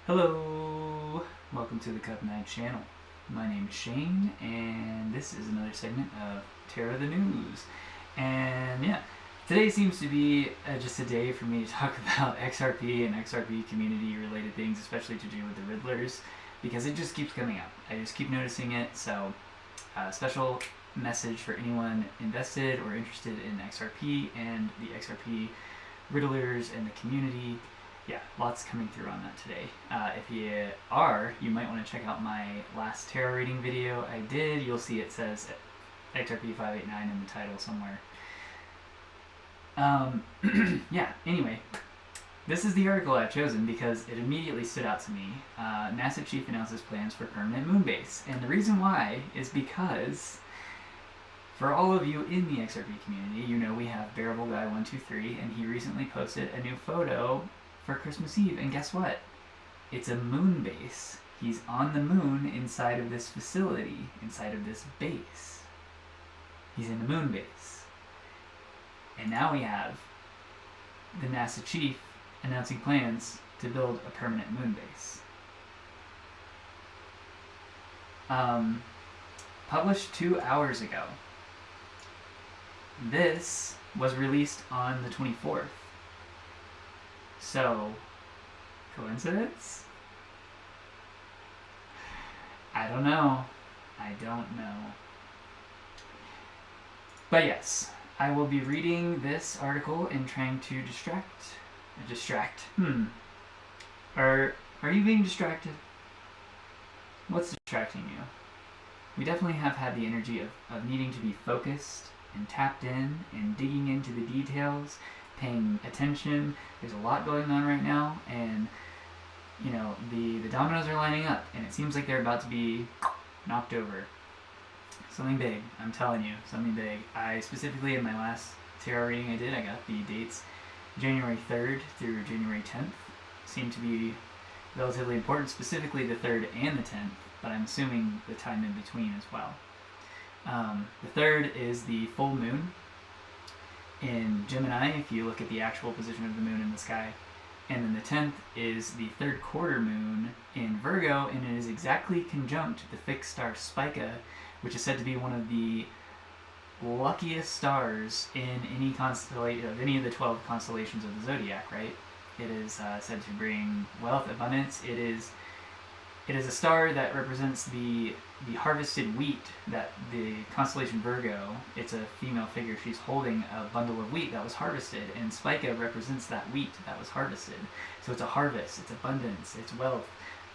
Hello! Welcome to the Cup Night channel. My name is Shane, and this is another segment of Tarot the News. And yeah, today seems to be just a day for me to talk about XRP and XRP community related things, especially to do with the Riddlers, because it just keeps coming up. I just keep noticing it, so special message for anyone invested or interested in XRP and the XRP Riddlers and the community. Yeah, lots coming through on that today. If you are, you might want to check out my last tarot reading video I did. You'll see it says XRP 589 in the title somewhere. Yeah, anyway, this is the article I've chosen because it immediately stood out to me. NASA chief announces plans for permanent moon base. And the reason why is because for all of you in the XRP community, you know we have Bearable Guy 123, and he recently posted a new photo for Christmas Eve, and guess what? It's a moon base. He's on the moon inside of this facility, inside of this base. He's in the moon base. And now we have the NASA chief announcing plans to build a permanent moon base. Published 2 hours ago. This was released on the 24th. So, coincidence? I don't know. But yes, I will be reading this article and trying to distract. Are you being distracted? What's distracting you? We definitely have had the energy of needing to be focused and tapped in and digging into the details, paying attention. There's a lot going on right now, and you know the dominoes are lining up, and it seems like they're about to be knocked over. Something big, I'm telling you, something big. I specifically, in my last tarot reading I did, I got the dates January 3rd through January 10th. Seem to be relatively important, specifically the 3rd and the 10th, but I'm assuming the time in between as well. The 3rd is the full moon in Gemini, if you look at the actual position of the moon in the sky. And then the 10th is the 3rd quarter moon in Virgo, and it is exactly conjunct the fixed star Spica, which is said to be one of the luckiest stars in any constellation of any of the 12 constellations of the zodiac, right? It is said to bring wealth, abundance. It is a star that represents the harvested wheat that the constellation Virgo, it's a female figure, she's holding a bundle of wheat that was harvested, and Spica represents that wheat that was harvested. So it's a harvest, it's abundance, it's wealth,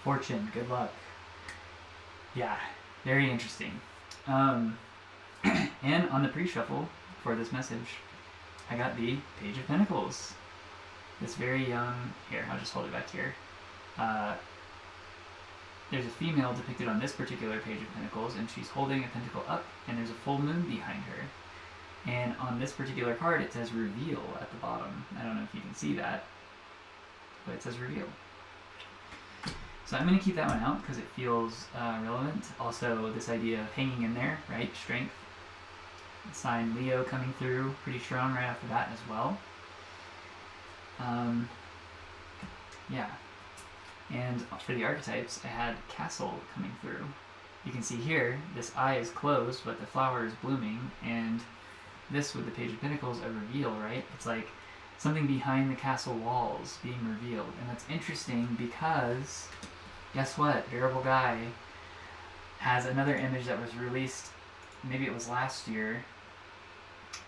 fortune, good luck. Yeah, very interesting. And on the pre-shuffle for this message, I got the Page of Pentacles. This very young, here, I'll just hold it back here. There's a female depicted on this particular Page of Pentacles, and she's holding a pentacle up, and there's a full moon behind her. And on this particular card, it says Reveal at the bottom. I don't know if you can see that, but it says Reveal. So I'm going to keep that one out because it feels relevant. Also, this idea of hanging in there, right? Strength. Sign Leo coming through pretty strong right off the bat as well. Yeah. And for the archetypes, I had Castle coming through. You can see here, this eye is closed, but the flower is blooming, and this with the Page of Pentacles, a reveal, right? It's like something behind the castle walls being revealed. And that's interesting because, guess what? Bearable Guy has another image that was released, maybe it was last year.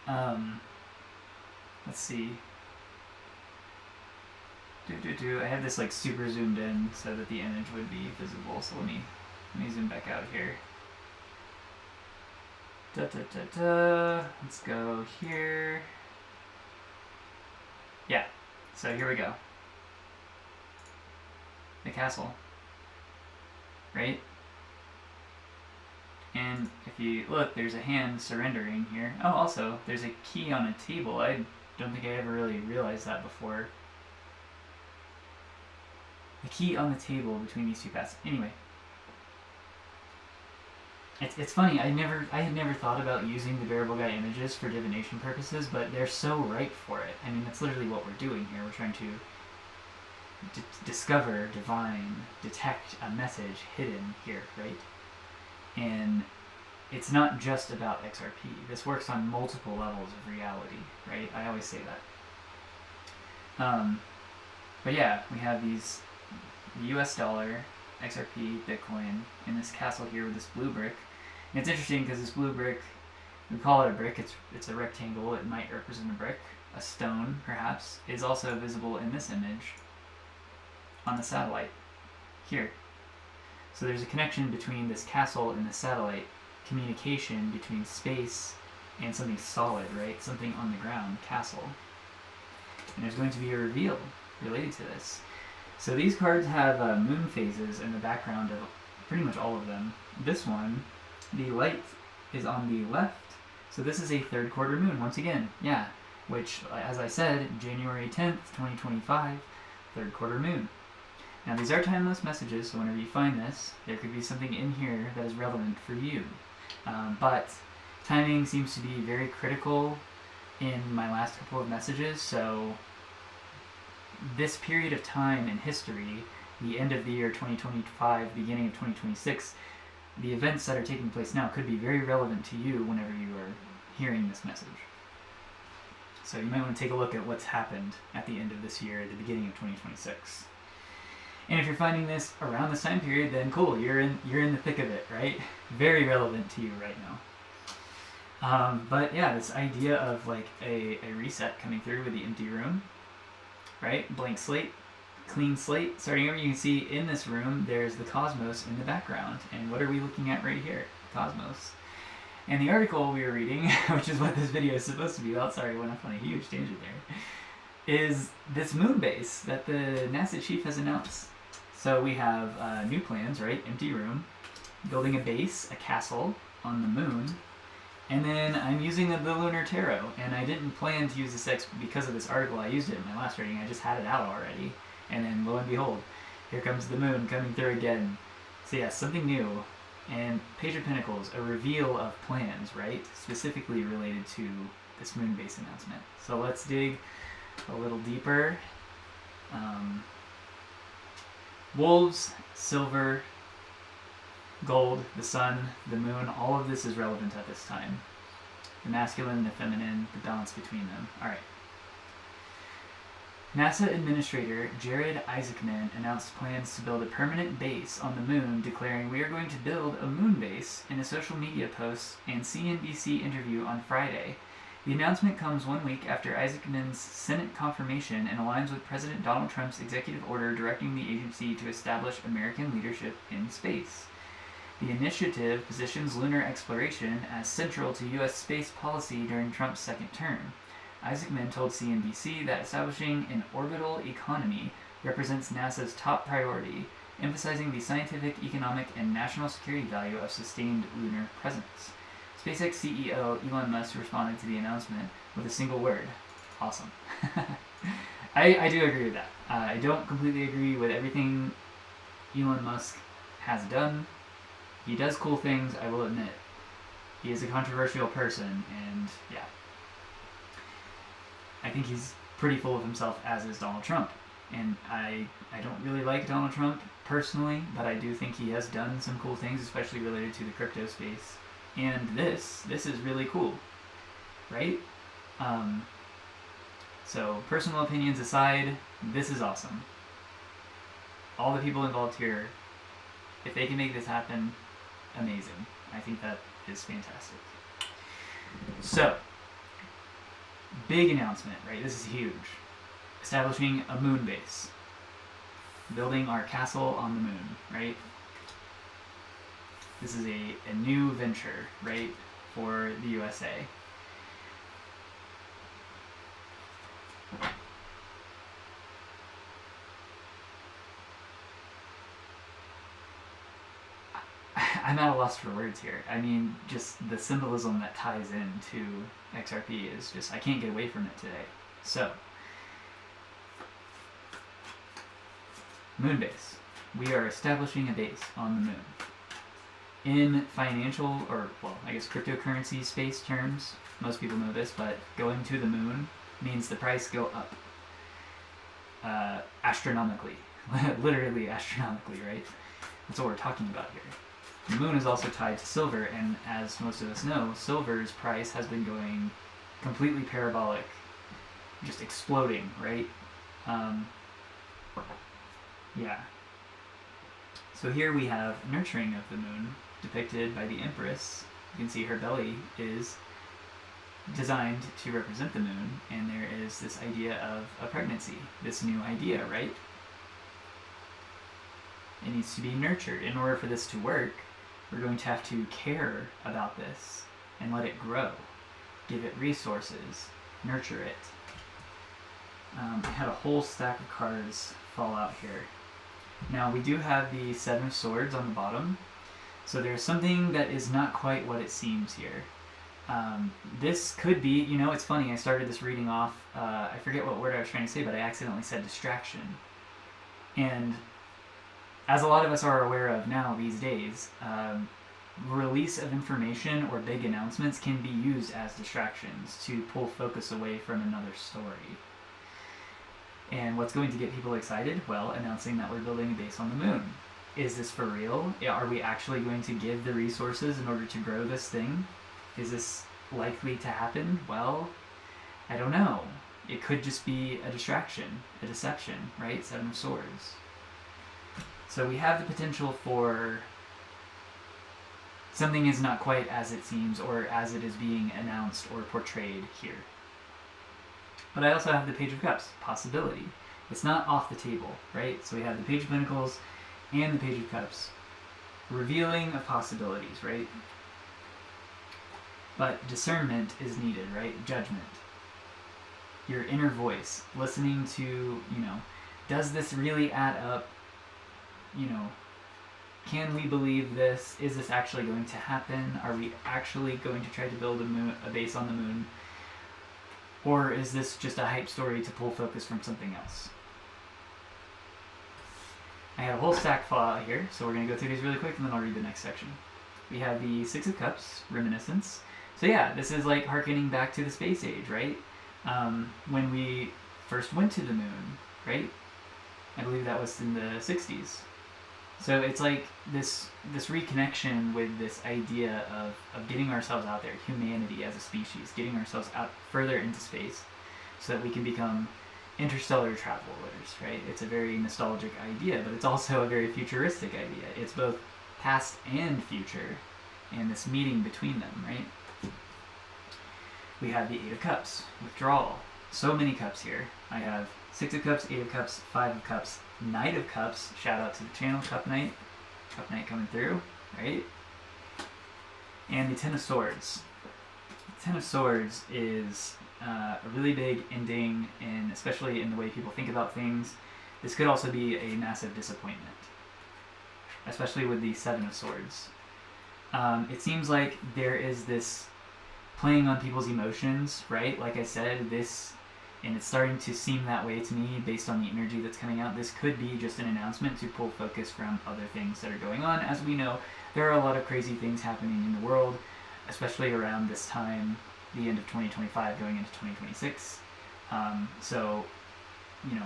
Let's see. I have this like super zoomed in so that the image would be visible. So let me zoom back out here. Let's go here. Yeah. So here we go. The castle. Right? And if you look, there's a hand surrendering here. Oh, also, there's a key on a table. I don't think I ever really realized that before. The key on the table between these two paths. Anyway, it's funny. I had never thought about using the Bearable Guy images for divination purposes, but they're so right for it. I mean, that's literally what we're doing here. We're trying to discover, divine, detect a message hidden here, right? And it's not just about XRP. This works on multiple levels of reality, right? I always say that. But yeah, we have these, the US dollar, XRP, Bitcoin, in this castle here with this blue brick. And it's interesting because this blue brick, we call it a brick, it's a rectangle, it might represent a brick. A stone, perhaps, is also visible in this image on the satellite here. So there's a connection between this castle and the satellite, communication between space and something solid, right? Something on the ground, castle. And there's going to be a reveal related to this. So these cards have moon phases in the background of pretty much all of them. This one, the light is on the left, so this is a third quarter moon, once again, yeah. Which, as I said, January 10th, 2025, third quarter moon. Now these are timeless messages, so whenever you find this, there could be something in here that is relevant for you. But timing seems to be very critical in my last couple of messages, so this period of time in history, the end of the year 2025, beginning of 2026, the events that are taking place now could be very relevant to you whenever you are hearing this message. So you might want to take a look at what's happened at the end of this year, at the beginning of 2026. And if you're finding this around this time period, then cool, you're in the thick of it, right? Very relevant to you right now. But yeah, this idea of like a reset coming through with the empty room, right? Blank slate, clean slate. Starting over, you can see in this room, there's the cosmos in the background. And what are we looking at right here? Cosmos. And the article we were reading, which is what this video is supposed to be about, sorry, I went off on a huge tangent there, is this moon base that the NASA chief has announced. So we have new plans, right? Empty room, building a base, a castle on the moon, and then I'm using the Lunar Tarot, and I didn't plan to use this because of this article. I used it in my last reading, I just had it out already, and then lo and behold, here comes the moon coming through again. So yeah, something new. And Page of Pentacles, a reveal of plans, right? Specifically related to this moon base announcement. So let's dig a little deeper. Wolves, silver, gold, the sun, the moon, all of this is relevant at this time. The masculine, the feminine, the balance between them. Alright. NASA Administrator Jared Isaacman announced plans to build a permanent base on the moon, declaring, "We are going to build a moon base," in a social media post and CNBC interview on Friday. The announcement comes 1 week after Isaacman's Senate confirmation and aligns with President Donald Trump's executive order directing the agency to establish American leadership in space. The initiative positions lunar exploration as central to U.S. space policy during Trump's second term. Isaacman told CNBC that establishing an orbital economy represents NASA's top priority, emphasizing the scientific, economic, and national security value of sustained lunar presence. SpaceX CEO Elon Musk responded to the announcement with a single word: awesome. I do agree with that. I don't completely agree with everything Elon Musk has done. He does cool things, I will admit. He is a controversial person, and yeah. I think he's pretty full of himself, as is Donald Trump. And I don't really like Donald Trump personally, but I do think he has done some cool things, especially related to the crypto space. And this is really cool, right? So personal opinions aside, this is awesome. All the people involved here, if they can make this happen, amazing. I think that is fantastic. So, big announcement, right? This is huge. Establishing a moon base. Building our castle on the moon, right? This is a new venture, right, for the USA. I'm at a loss for words here. I mean, just the symbolism that ties into XRP is just, I can't get away from it today. So, moon base. We are establishing a base on the moon. In financial, or well, I guess cryptocurrency space terms, most people know this, but going to the moon means the price go up. astronomically. Literally astronomically, right? That's what we're talking about here. The moon is also tied to silver, and as most of us know, silver's price has been going completely parabolic, just exploding, right? Yeah. So here we have nurturing of the moon, depicted by the Empress. You can see her belly is designed to represent the moon, and there is this idea of a pregnancy, this new idea, right? It needs to be nurtured. In order for this to work, we're going to have to care about this and let it grow, give it resources, nurture it. I had a whole stack of cards fall out here. Now we do have the Seven of Swords on the bottom, so there's something that is not quite what it seems here. This could be, you know, it's funny, I started this reading off, I forget what word I was trying to say, but I accidentally said distraction. And as a lot of us are aware of now these days, release of information or big announcements can be used as distractions to pull focus away from another story. And what's going to get people excited? Well, announcing that we're building a base on the moon. Is this for real? Are we actually going to give the resources in order to grow this thing? Is this likely to happen? Well, I don't know. It could just be a distraction, a deception, right? Seven of Swords. So we have the potential for something is not quite as it seems or as it is being announced or portrayed here. But I also have the Page of Cups, possibility. It's not off the table, right? So we have the Page of Pentacles and the Page of Cups, revealing of possibilities, right? But discernment is needed, right? Judgment. Your inner voice, listening to, you know, does this really add up? You know, can we believe this? Is this actually going to happen? Are we actually going to try to build a base on the moon? Or is this just a hype story to pull focus from something else? I had a whole stack fall out here, so we're going to go through these really quick and then I'll read the next section. We have the Six of Cups, Reminiscence. So yeah, this is like hearkening back to the space age, right? When we first went to the moon, right? I believe that was in the 60s. So it's like this reconnection with this idea of getting ourselves out there, humanity as a species, getting ourselves out further into space so that we can become interstellar travelers, right? It's a very nostalgic idea, but it's also a very futuristic idea. It's both past and future, and this meeting between them, right? We have the Eight of Cups, withdrawal. So many cups here. I have Six of Cups, Eight of Cups, Five of Cups, Knight of Cups. Shout out to the channel, Cup Knight. Cup Knight coming through, right? And the Ten of Swords. The Ten of Swords is a really big ending, and especially in the way people think about things. This could also be a massive disappointment, especially with the Seven of Swords. It seems like there is this playing on people's emotions, right? Like I said, this, and it's starting to seem that way to me based on the energy that's coming out. This could be just an announcement to pull focus from other things that are going on. As we know, there are a lot of crazy things happening in the world, especially around this time, the end of 2025 going into 2026. So, you know,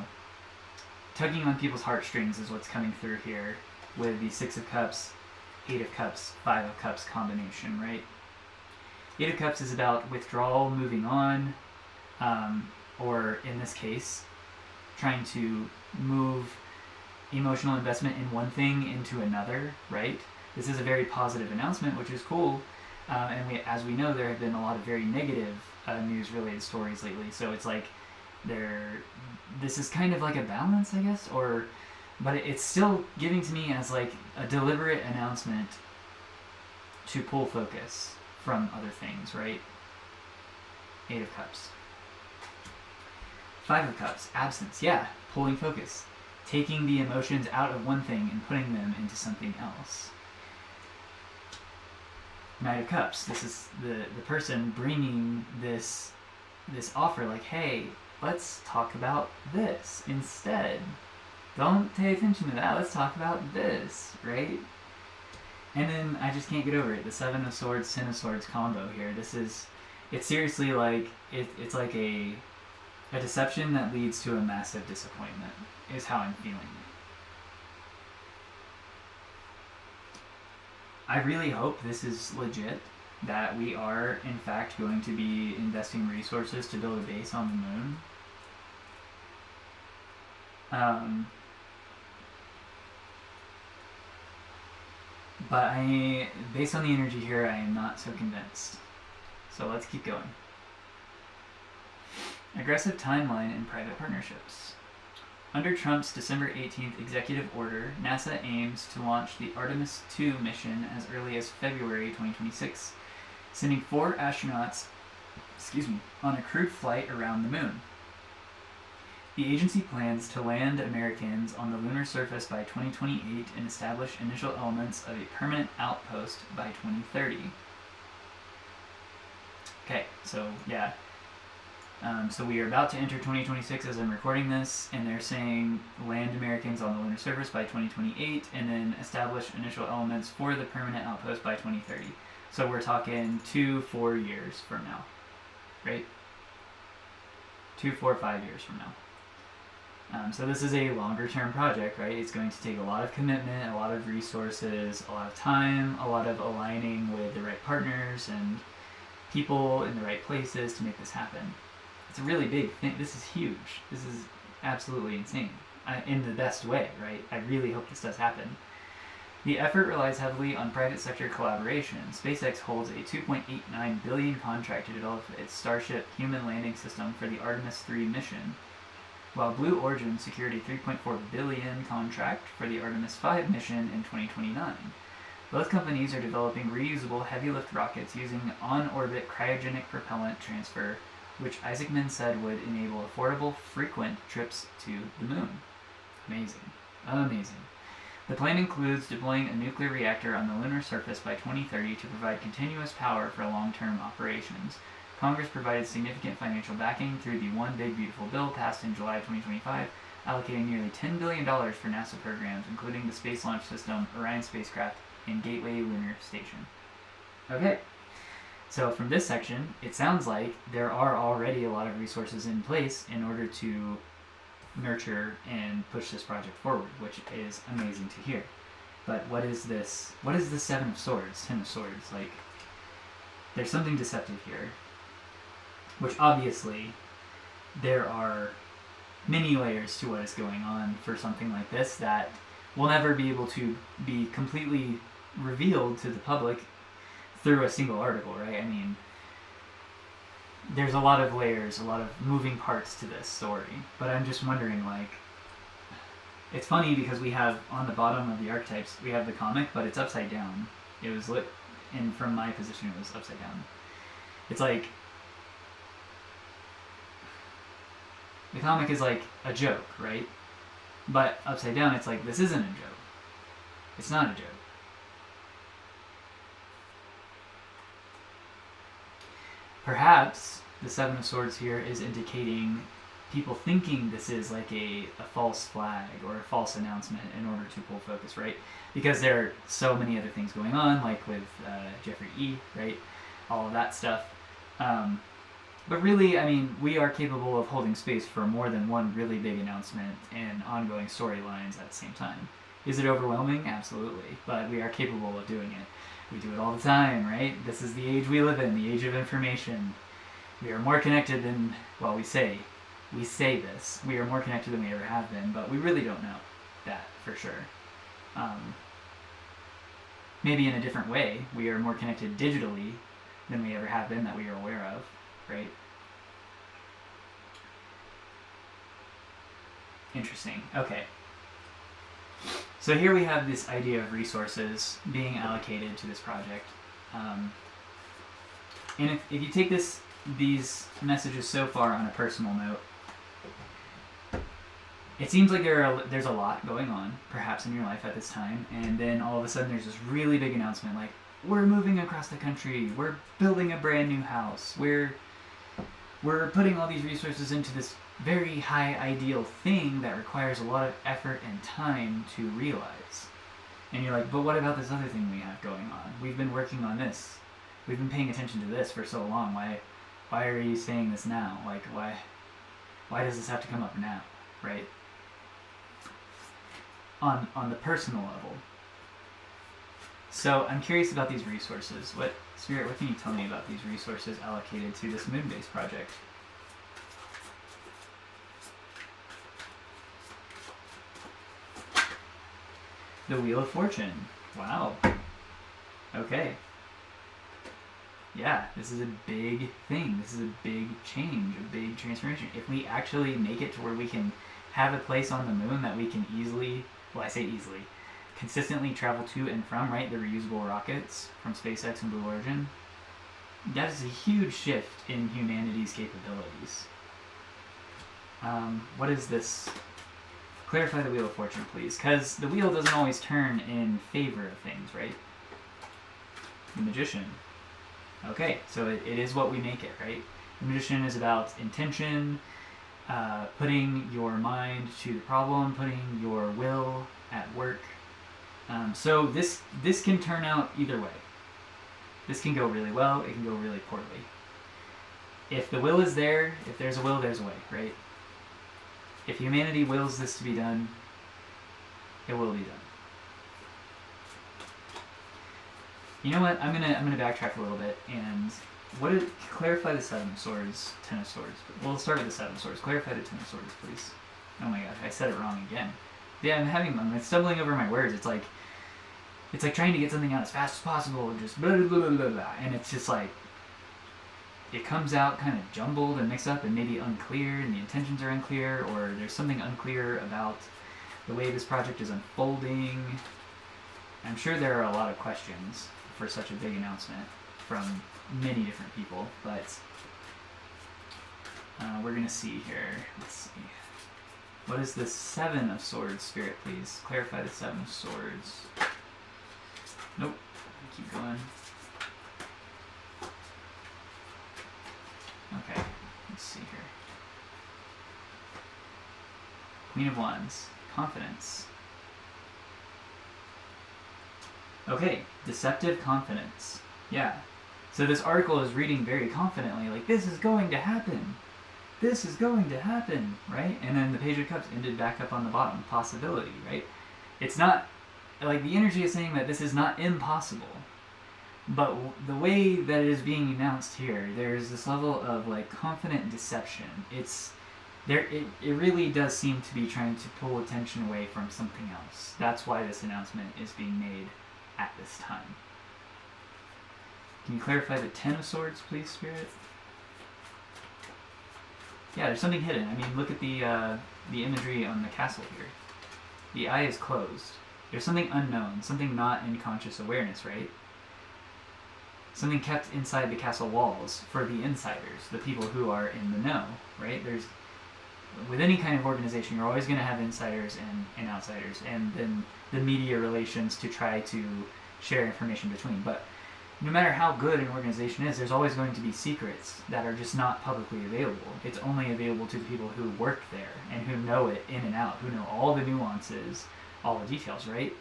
tugging on people's heartstrings is what's coming through here with the Six of Cups, Eight of Cups, Five of Cups combination, right? Eight of Cups is about withdrawal, moving on, or in this case, trying to move emotional investment in one thing into another, right? This is a very positive announcement, which is cool, and as we know, there have been a lot of very negative news-related stories lately, so it's like this is kind of like a balance, I guess, but it's still giving to me as like a deliberate announcement to pull focus from other things, right? Eight of Cups. Five of Cups, absence, yeah, pulling focus. Taking the emotions out of one thing and putting them into something else. Knight of Cups, this is the person bringing this offer, like, hey, let's talk about this instead. Don't pay attention to that, let's talk about this, right? And then I just can't get over it. The Seven of Swords, Ten of Swords combo here. It's seriously like, it's like a A deception that leads to a massive disappointment is how I'm feeling. I really hope this is legit, that we are in fact going to be investing resources to build a base on the moon. But based on the energy here, I am not so convinced. So let's keep going. Aggressive timeline and private partnerships. Under Trump's December 18th executive order, NASA aims to launch the Artemis II mission as early as February 2026, sending 4 astronauts on a crewed flight around the moon. The agency plans to land Americans on the lunar surface by 2028 and establish initial elements of a permanent outpost by 2030. Okay, so yeah. So we are about to enter 2026 as I'm recording this, and they're saying land Americans on the lunar surface by 2028 and then establish initial elements for the permanent outpost by 2030. So we're talking 2-4 years from now, right? 2, 4, 5 years from now. So this is a longer term project, right? It's going to take a lot of commitment, a lot of resources, a lot of time, a lot of aligning with the right partners and people in the right places to make this happen. It's a really big thing. This is huge. This is absolutely insane in the best way, right? I really hope this does happen. The effort relies heavily on private sector collaboration. SpaceX holds a $2.89 billion contract to develop its Starship human landing system for the Artemis III mission, while Blue Origin secured a $3.4 billion contract for the Artemis V mission in 2029. Both companies are developing reusable heavy-lift rockets using on-orbit cryogenic propellant transfer, which Isaacman said would enable affordable, frequent trips to the moon. Amazing. Amazing. The plan includes deploying a nuclear reactor on the lunar surface by 2030 to provide continuous power for long-term operations. Congress provided significant financial backing through the One Big Beautiful Bill passed in July 2025, allocating nearly $10 billion for NASA programs, including the Space Launch System, Orion spacecraft, and Gateway Lunar Station. Okay, so from this section, it sounds like there are already a lot of resources in place in order to nurture and push this project forward, which is amazing to hear. But what is this? What is the Seven of Swords, Ten of Swords? Like, there's something deceptive here. Which obviously, there are many layers to what is going on for something like this that will never be able to be completely revealed to the public through a single article, right? I mean, there's a lot of layers, a lot of moving parts to this story. But I'm just wondering, like, it's funny because we have, on the bottom of the archetypes, we have the comic, but it's upside down. It was lit, and from my position, it was upside down. It's like, the comic is like a joke, right? But upside down, it's like, this isn't a joke. It's not a joke. Perhaps the Seven of Swords here is indicating people thinking this is like a false flag or a false announcement in order to pull focus, right? Because there are so many other things going on, like with Jeffrey E., right? All of that stuff. But really, I mean, we are capable of holding space for more than one really big announcement and ongoing storylines at the same time. Is it overwhelming? Absolutely. But we are capable of doing it. We do it all the time, right? This is the age we live in, the age of information. We are more connected than, well, we say this. We are more connected than we ever have been, but we really don't know that for sure. Maybe in a different way, we are more connected digitally than we ever have been that we are aware of. Right? Interesting. Okay. So here we have this idea of resources being allocated to this project. And if you take these messages so far on a personal note, it seems like there's a lot going on, perhaps in your life at this time, and then all of a sudden there's this really big announcement like, we're moving across the country, we're building a brand new house, we're putting all these resources into this very high ideal thing that requires a lot of effort and time to realize. And you're like, but what about this other thing we have going on? We've been working on this. We've been paying attention to this for so long. Why are you saying this now? Like, why? Why does this have to come up now, right? On the personal level. So I'm curious about these resources. Spirit, what can you tell me about these resources allocated to this Moon Base project? The Wheel of Fortune. Wow. Okay. Yeah, this is a big thing. This is a big change, a big transformation. If we actually make it to where we can have a place on the moon that we can easily, well, I say easily, consistently travel to and from, right? The reusable rockets from SpaceX and Blue Origin. That is a huge shift in humanity's capabilities. What is this? Clarify the Wheel of Fortune, please. Because the wheel doesn't always turn in favor of things, right? The Magician. Okay, so it is what we make it, right? The Magician is about intention, putting your mind to the problem, putting your will at work. So this can turn out either way. This can go really well, it can go really poorly. If the will is there, if there's a will, there's a way, right? If humanity wills this to be done, it will be done. You know what? I'm gonna backtrack a little bit and clarify the 7 of Swords, 10 of Swords. We'll start with the 7 of Swords. Clarify the 10 of Swords, please. Oh my god, I said it wrong again. Yeah, I'm stumbling over my words. It's like trying to get something out as fast as possible and just blah blah blah blah blah, and it's just like it comes out kind of jumbled and mixed up and maybe unclear, and the intentions are unclear, or there's something unclear about the way this project is unfolding. I'm sure there are a lot of questions for such a big announcement from many different people, but we're going to see here. Let's see. What is the 7 of Swords, Spirit, please? Clarify the 7 of Swords. Nope. Keep going. Okay, let's see here. Queen of Wands. Confidence. Okay, deceptive confidence. Yeah. So this article is reading very confidently, like, this is going to happen. This is going to happen, right? And then the Page of Cups ended back up on the bottom. Possibility, right? It's not, like, the energy is saying that this is not impossible. But the way that it is being announced here, there's this level of, like, confident deception. It really does seem to be trying to pull attention away from something else. That's why this announcement is being made at this time. Can you clarify the 10 of Swords, please, Spirit? Yeah, there's something hidden. I mean, look at the imagery on the castle here. The eye is closed. There's something unknown, something not in conscious awareness, right? Something kept inside the castle walls for the insiders, the people who are in the know, right? With any kind of organization, you're always going to have insiders and outsiders, and then the media relations to try to share information between. But no matter how good an organization is, there's always going to be secrets that are just not publicly available. It's only available to the people who work there and who know it in and out, who know all the nuances, all the details, right?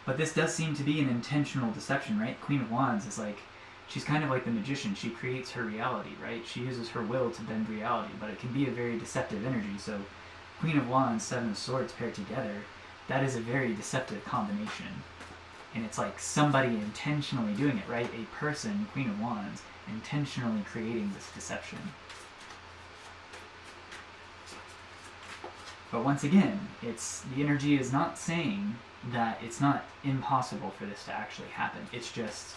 But this does seem to be an intentional deception, right? Queen of Wands is like, she's kind of like the magician. She creates her reality, right? She uses her will to bend reality, but it can be a very deceptive energy. So Queen of Wands, 7 of Swords paired together, that is a very deceptive combination. And it's like somebody intentionally doing it, right? A person, Queen of Wands, intentionally creating this deception. But once again, the energy is not saying that it's not impossible for this to actually happen. It's just,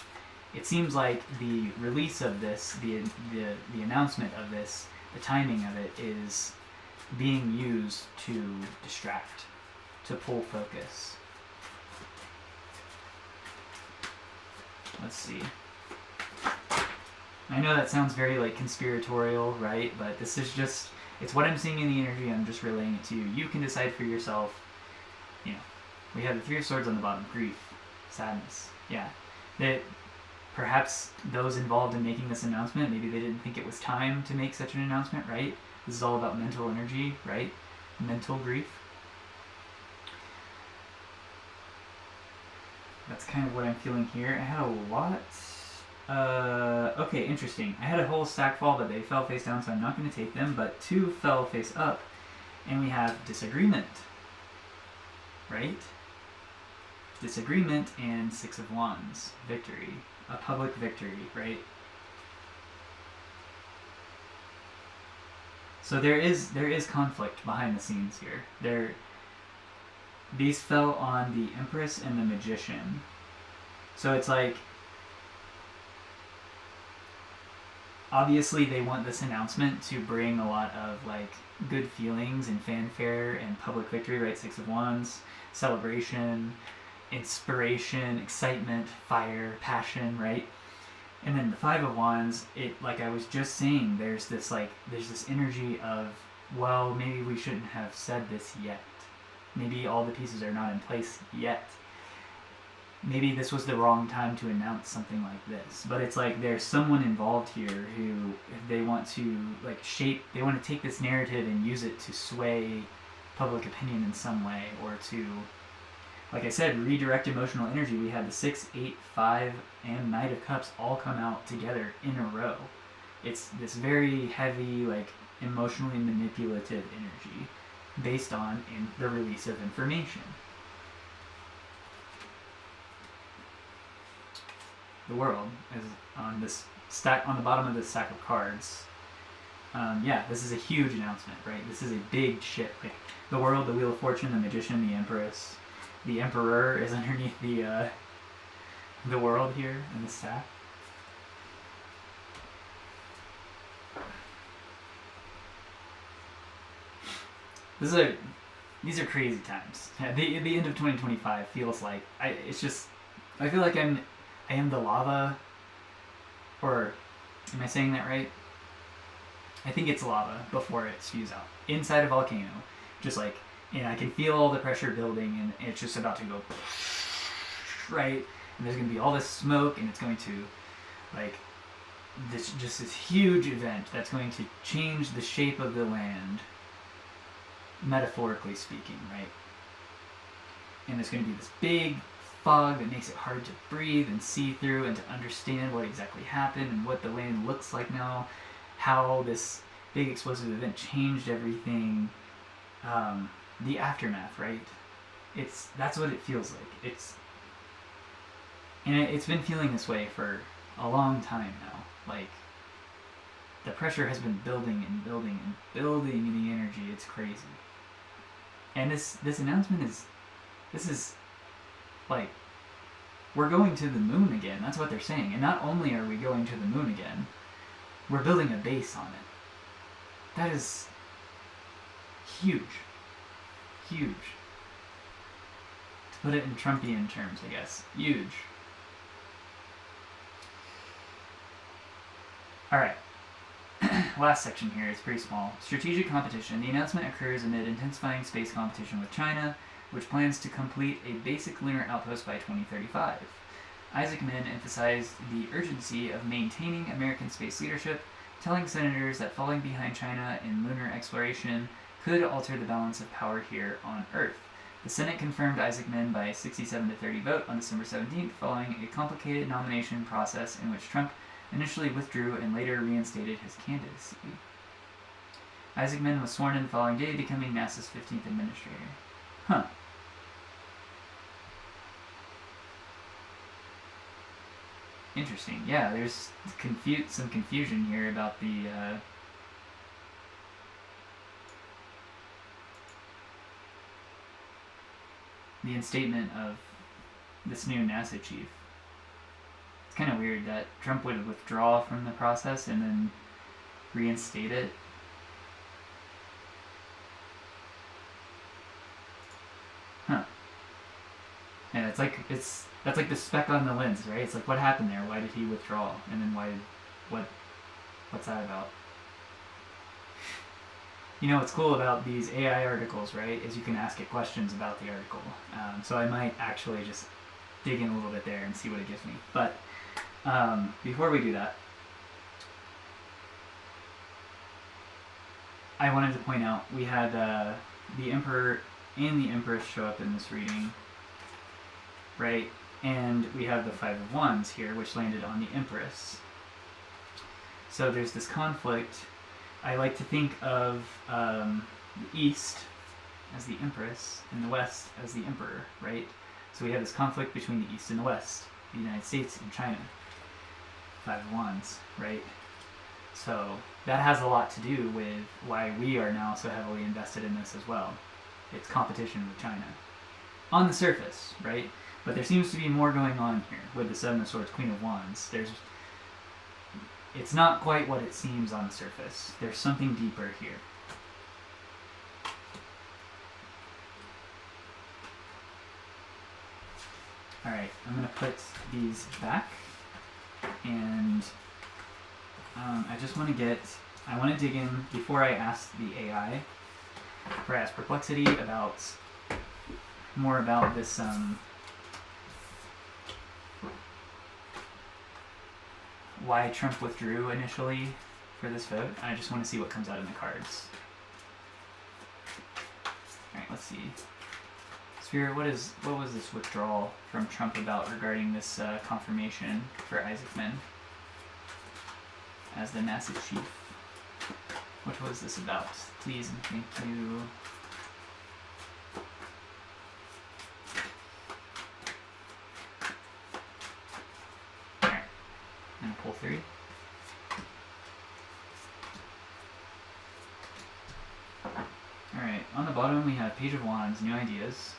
it seems like the release of this, the announcement of this, the timing of it is being used to distract, to pull focus. Let's see. I know that sounds very like conspiratorial, right? But this is just, it's what I'm seeing in the energy. I'm just relaying it to you. You can decide for yourself. You know, we have the 3 of Swords on the bottom. Grief, sadness. Yeah. That perhaps those involved in making this announcement, maybe they didn't think it was time to make such an announcement, right? This is all about mental energy, right? Mental grief. That's kind of what I'm feeling here. I had a lot Okay, interesting. I had a whole stack fall, but they fell face down, so I'm not going to take them. But 2 fell face up, and we have disagreement, right? Disagreement and 6 of Wands, victory, a public victory, right? So there is conflict behind the scenes here. These fell on the Empress and the Magician. So it's like, obviously they want this announcement to bring a lot of like good feelings and fanfare and public victory, right? 6 of Wands, celebration, inspiration, excitement, fire, passion, right? And then the 5 of Wands, it, like I was just saying, there's this energy of, well, maybe we shouldn't have said this yet. Maybe all the pieces are not in place yet. Maybe this was the wrong time to announce something like this. But it's like there's someone involved here who they want to like they want to take this narrative and use it to sway public opinion in some way, or to, like I said, redirect emotional energy. We had the 6, 8, 5, and Knight of Cups all come out together in a row. It's this very heavy, like, emotionally manipulative energy based on the release of information. The World is on this stack, on the bottom of this stack of cards. Yeah, this is a huge announcement, right? This is a big shit. Like, the World, the Wheel of Fortune, the Magician, the Empress. The Emperor is underneath the World here in the stack. These are crazy times. The end of 2025 feels like I feel like I am the lava, or am I saying that right? I think it's lava before it spews out inside a volcano, just like. And I can feel all the pressure building, and it's just about to go, right? And there's going to be all this smoke, and it's going to, like, this huge event that's going to change the shape of the land, metaphorically speaking, right? And there's going to be this big fog that makes it hard to breathe and see through and to understand what exactly happened and what the land looks like now, how this big explosive event changed everything. The aftermath, right? That's what it feels like. It's been feeling this way for a long time now. Like, the pressure has been building and building and building in the energy. It's crazy. And this announcement is like, we're going to the moon again. That's what they're saying. And not only are we going to the moon again, we're building a base on it. That is huge. Huge. To put it in Trumpian terms, I guess. Huge. Alright. Last section here is pretty small. Strategic competition. The announcement occurs amid intensifying space competition with China, which plans to complete a basic lunar outpost by 2035. Isaac Min emphasized the urgency of maintaining American space leadership, telling senators that falling behind China in lunar exploration could alter the balance of power here on Earth. The Senate confirmed Isaac Min by a 67-30 vote on December 17th, following a complicated nomination process in which Trump initially withdrew and later reinstated his candidacy. Isaac Min was sworn in the following day, becoming NASA's 15th administrator. Huh. Interesting. Yeah, there's some confusion here about the instatement of this new NASA chief. It's kind of weird that Trump would withdraw from the process and then reinstate it. Huh. Yeah, that's like the speck on the lens, right? It's like, what happened there? Why did he withdraw? And then what's that about? You know what's cool about these AI articles, right, is you can ask it questions about the article. So I might actually just dig in a little bit there and see what it gives me. But before we do that, I wanted to point out we had the Emperor and the Empress show up in this reading, right? And we have the Five of Wands here, which landed on the Empress. So there's this conflict. I like to think of the East as the Empress and the West as the Emperor, right? So we have this conflict between the East and the West, the United States and China. Five of Wands, right? So that has a lot to do with why we are now so heavily invested in this as well. It's competition with China. On the surface, right? But there seems to be more going on here with the Seven of Swords, Queen of Wands. It's not quite what it seems on the surface. There's something deeper here. Alright, I'm going to put these back, and I just want to I want to dig in, before I ask the AI, before I ask Perplexity more about this, why Trump withdrew initially for this vote. I just want to see what comes out in the cards. Alright, let's see. Spirit, what was this withdrawal from Trump about regarding this confirmation for Isaacman as the NASA chief? What was this about? Please and thank you. Alright, and pull 3. Alright, on the bottom we have Page of Wands, new ideas.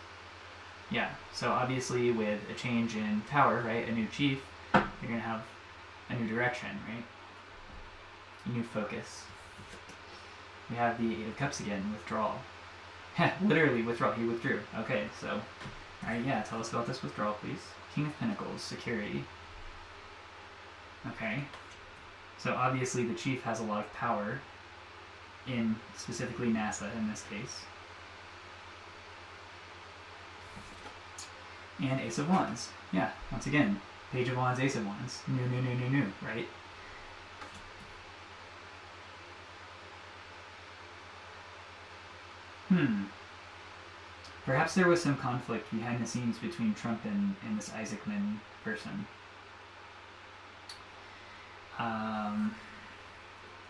Yeah, so obviously with a change in power, right, a new chief, you're going to have a new direction, right? A new focus. We have the Eight of Cups again, withdrawal. Literally withdrawal, he withdrew. Okay, so, alright, yeah, tell us about this withdrawal, please. King of Pentacles, security. Okay, so obviously the chief has a lot of power in specifically NASA in this case. And Ace of Wands. Yeah, once again, Page of Wands, Ace of Wands. New, right? Perhaps there was some conflict behind the scenes between Trump and this Isaacman person.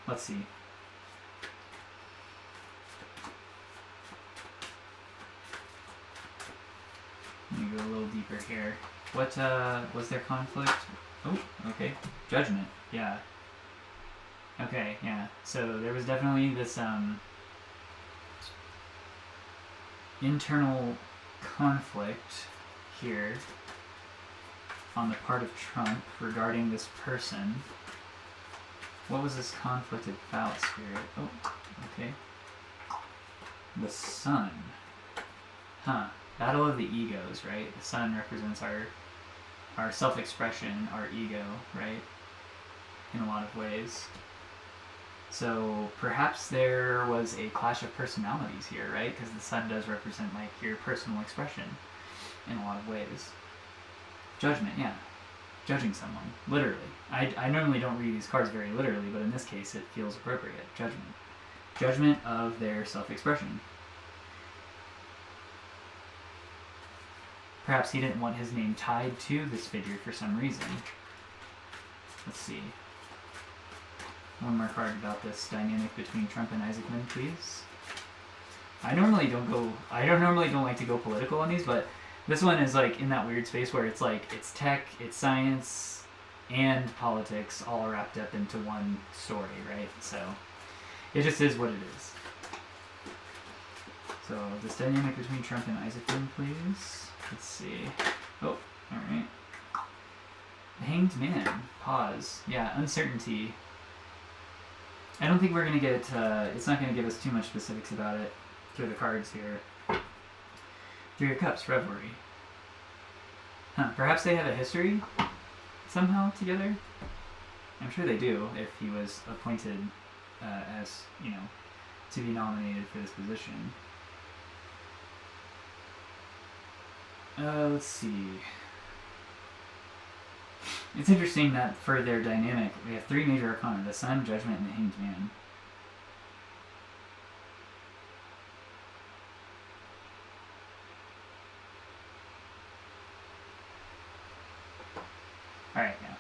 Let's see. Let me go a little deeper here. What was there conflict? Oh, okay. Judgment. Yeah. Okay, yeah. So there was definitely this internal conflict here on the part of Trump regarding this person. What was this conflict about, Spirit? Oh, okay. The Sun. Huh. Battle of the egos, right? The Sun represents our self-expression, our ego, right? In a lot of ways. So perhaps there was a clash of personalities here, right? Because the Sun does represent like your personal expression in a lot of ways. Judgment, yeah. Judging someone, literally. I normally don't read these cards very literally, but in this case it feels appropriate. Judgment. Judgment of their self-expression. Perhaps he didn't want his name tied to this figure for some reason. Let's see. One more card about this dynamic between Trump and Isaacman, please. I normally don't like to go political on these, but this one is like in that weird space where it's like it's tech, it's science, and politics all wrapped up into one story, right? So it just is what it is. So this dynamic between Trump and Isaacman, please. Let's see. Oh, alright. The Hanged Man. Pause. Yeah, uncertainty. I don't think we're going to get, it's not going to give us too much specifics about it through the cards here. Three of Cups, revelry. Huh, perhaps they have a history somehow together? I'm sure they do if he was appointed as, you know, to be nominated for this position. Let's see. It's interesting that for their dynamic, we have three major arcana, the Sun, Judgment, and the Hanged Man.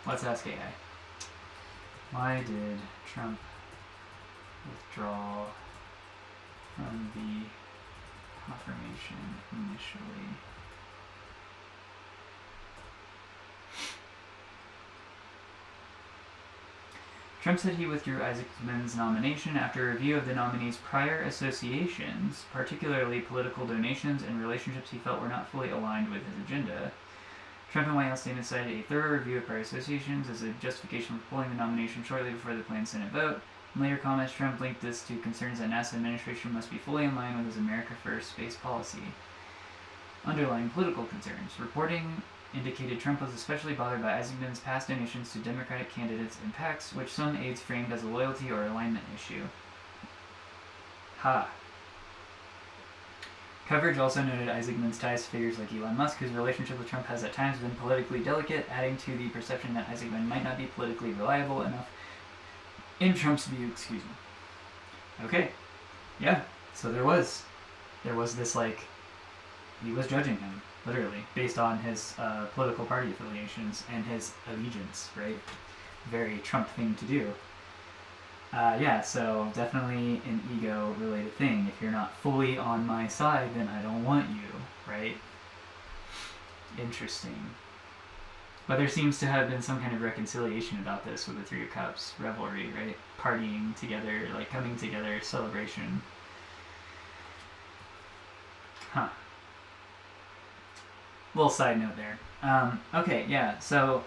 Let's ask AI. Why did Trump withdraw from the confirmation initially? Trump said he withdrew Isaacman's nomination after a review of the nominee's prior associations, particularly political donations and relationships he felt were not fully aligned with his agenda. Trump and White House statements cited a thorough review of prior associations as a justification for pulling the nomination shortly before the planned Senate vote. In later comments, Trump linked this to concerns that NASA administration must be fully in line with his America First space policy. Underlying political concerns. Reporting indicated Trump was especially bothered by Isaacman's past donations to Democratic candidates and PACs, which some aides framed as a loyalty or alignment issue. Coverage also noted Isaacman's ties to figures like Elon Musk, whose relationship with Trump has at times been politically delicate, adding to the perception that Isaacman might not be politically reliable enough in Trump's view. Excuse me. Okay. Yeah. So there was this, like, he was judging him, literally, based on his political party affiliations and his allegiance, right? Very Trump thing to do. Yeah, so definitely an ego-related thing. If you're not fully on my side, then I don't want you, right? Interesting. But there seems to have been some kind of reconciliation about this with the Three of Cups revelry, right? Partying together, like coming together, celebration. Huh. Little side note there. Okay, yeah, so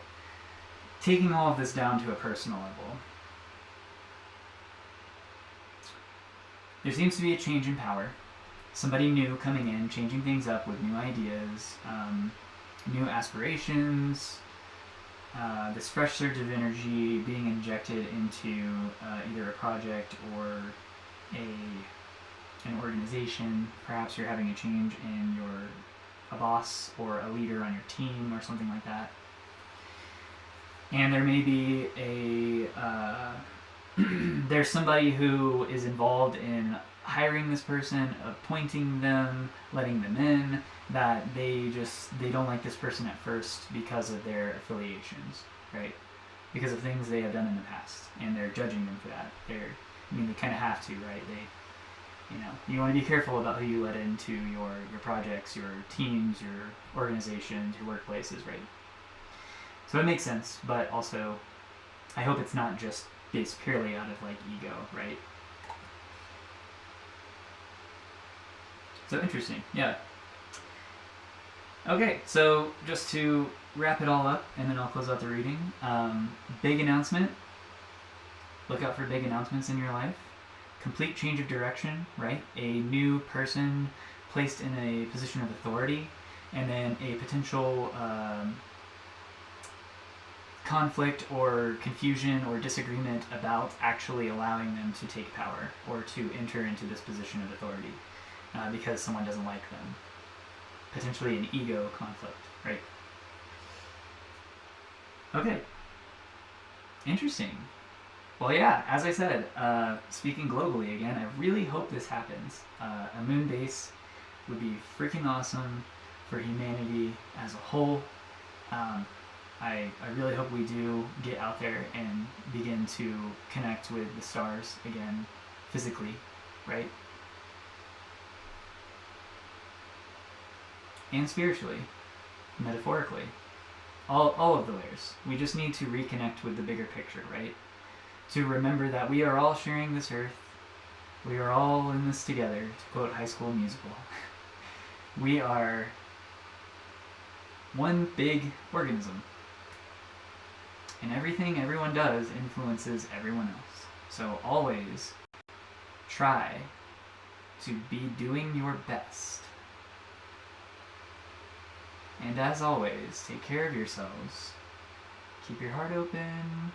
taking all of this down to a personal level, there seems to be a change in power. Somebody new coming in, changing things up with new ideas, new aspirations, this fresh surge of energy being injected into either a project or an organization. Perhaps you're having a change in a boss or a leader on your team or something like that. And there may be there's somebody who is involved in hiring this person, appointing them, letting them in, that they don't like this person at first because of their affiliations, right? Because of things they have done in the past, and they're judging them for that. They kind of have to, right? You want to be careful about who you let into your projects, your teams, your organizations, your workplaces, right? So it makes sense, but also I hope it's not just based purely out of, like, ego, right? So interesting, yeah. Okay, so just to wrap it all up, and then I'll close out the reading. Big announcement. Look out for big announcements in your life. Complete change of direction, right? A new person placed in a position of authority, and then a potential conflict or confusion or disagreement about actually allowing them to take power or to enter into this position of authority because someone doesn't like them. Potentially an ego conflict, right? Okay. Interesting. Well, yeah, as I said, speaking globally again, I really hope this happens. A moon base would be freaking awesome for humanity as a whole. I really hope we do get out there and begin to connect with the stars again, physically, right? And spiritually, metaphorically. All of the layers. We just need to reconnect with the bigger picture, right? To remember that we are all sharing this earth. We are all in this together, to quote High School Musical. We are one big organism. And everything everyone does influences everyone else. So always try to be doing your best. And as always, take care of yourselves. Keep your heart open.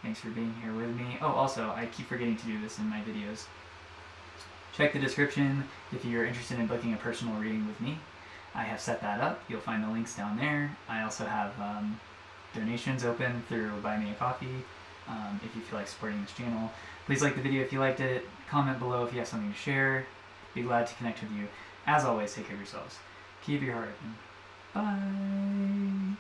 Thanks for being here with me. Oh, also, I keep forgetting to do this in my videos. Check the description if you're interested in booking a personal reading with me. I have set that up. You'll find the links down there. I also have donations open through Buy Me a Coffee if you feel like supporting this channel. Please like the video if you liked it. Comment below if you have something to share. Be glad to connect with you. As always, take care of yourselves. Keep your heart open. Bye.